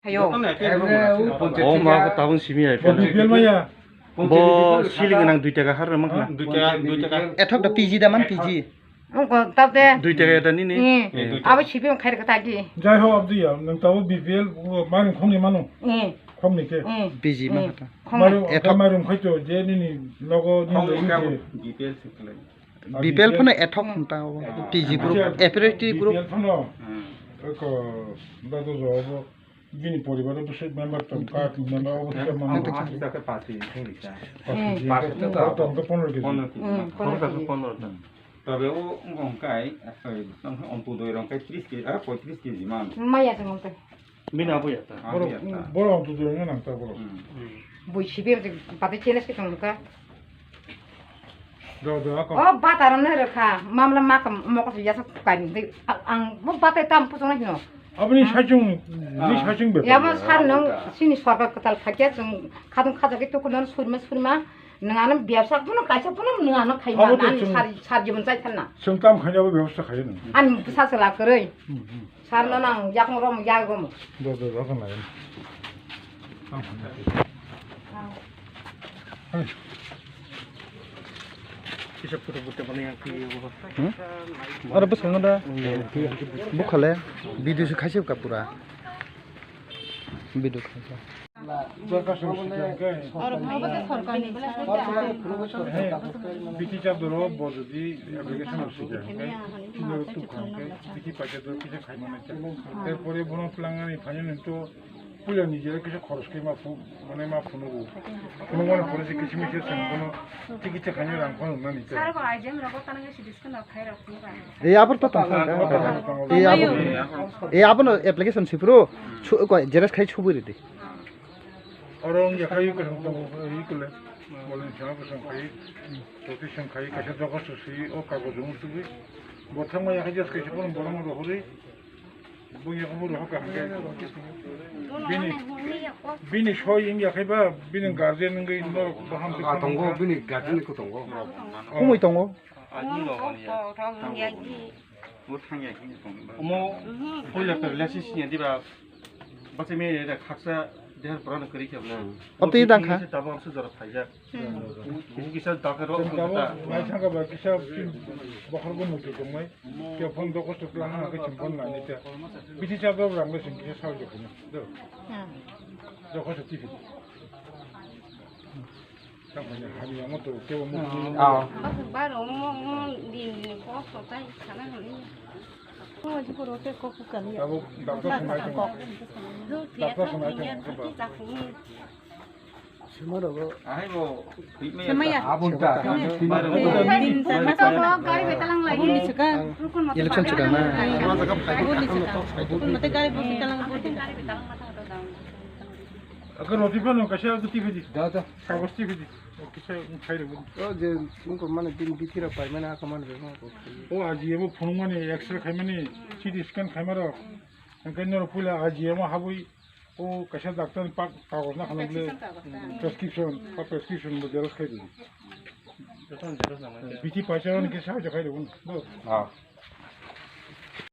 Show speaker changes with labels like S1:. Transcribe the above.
S1: 하요.
S2: 마 다운 시미야.
S3: 비별마야.
S2: 뭐 실링이랑 두이타가 하루만
S4: 두이타가
S2: 에톡다 PG다만 PG.
S1: 거 답대.
S2: 두이타가 다니니.
S1: 예. 아버 집에 가야 그 다기.
S3: 자이호 압디야. 능 비별 마른 콩이 많어.
S1: 예.
S3: 콩니케.
S1: 예.
S2: PG 만 하다.
S3: 마른 마른 코이토 제니니 너고
S4: 콩이
S3: 니
S4: BPL 스클레
S2: BPL 폰에 에톡 한다. PG 그룹 에프레티 그룹.
S3: 비별 폰어. 그 나도 저거 비니 포리바도 또 멤버 좀 카트 멤버 오고 멤버
S4: 아스타카 파티 생리자
S1: 예.
S3: 또 폰을 게.
S4: তবে ও ngongkai tang onpu doi rongkai 30 kg 35 kg man
S1: 마야 좀 때.
S2: 미나부야다.
S3: 뭐라 또 되는 안 따고.
S1: 뭐 집에 바데 чел레스 좀 까.
S3: 저 아까
S1: 어 바다는 해라카. 맘라 마카 먹어서 야서 가는데 뭐 바데 땀 부서나 너.
S3: 아버님 사중 네 사중 몇.
S1: 야뭐 사는 신이 서가 그tal 파게 좀 가동 가자게 또 그는 술마 능아는 비압사 분은 가서 분은 능아는 가이만 난 사지분 사이탄나.
S3: 성담 가냐고 배웠어 가야는.
S1: 아니 사슬라 그래. 살나랑 약으로 약고 뭐.
S3: 너도 아까 나요.
S2: Kisah putih mana yang kiri? Ada besar nggak? Bukan video sih kasih ke pura. Video kasih.
S3: বিটি চাদর বজদি অ্যাপ্লিকেশন আছে kilo two খানকে বিটি পাচাদর কিছু খাই মানে এরপরে বন প্লাঙ্গানি ফাইনাল তো পুজো নিজেরা কিছু খরচ করে মানে মা ফোন কোনো মনে করে যে কিছু মিশে কোনো চিকিৎসা খাই রাং ফোন না নিতে
S2: এই আবার তো এই আবার অ্যাপ্লিকেশন সিপ্রো জেরাস খাই ছবি রে
S3: orang ya kayu kan ikut lah, boleh jangan pasang kayu, tapi sang kayu kasih jaga susi, oh kagu jumur tu bi, buat sama ya kerja sekali pun boleh mau dohuri, bukan kamu doh kan bini show yang ya kayak bini garden yang gay no baham tu.
S4: tonggo bini garden ko tonggo
S2: Kumu itongo?
S5: Omo punya relasi sih nanti bah, macam ni ada khasa dia pernah kerja apa?
S2: Apa itu dah kah?
S5: Tapi orang sudah saja. Kisah tak kerja.
S3: Mai sangka bah kisah bahar gua mungkin tu mai, kia phone doko tu pelan nak cimpon lah ni tu. Biti cakap orang macam kisah sahur je punya, tu. Doko tu TV. Sampai hari yang tu kau mungkin.
S6: Baru mau di pos hotel sana ni. Oh, jika rote kok bukan ya.
S3: Tahu doktor semai tu. Doktor semai tu.
S2: Semua dah.
S4: ai bo
S6: Semaya.
S4: abunta
S6: Gari betalang lagi. Abun disuka.
S2: Election sudah na.
S6: Abun disuka. Mate gari betalang abun.
S3: Agar roti pun kasih aku TV di.
S4: dah dah
S3: Kagus TV di. Kisah khai le.
S2: Oh, je mungkin mana tim bicara apa? Mana aku mana berapa?
S3: Oh, aji emo phone mane X-ray khai mane CT scan khai maro. Angkai noro pula aji emo habui. Oh, kasih doktor pak kagus nak kalau beli prescription berjalan khai di. Biti pacaran kisah aja khai le pun.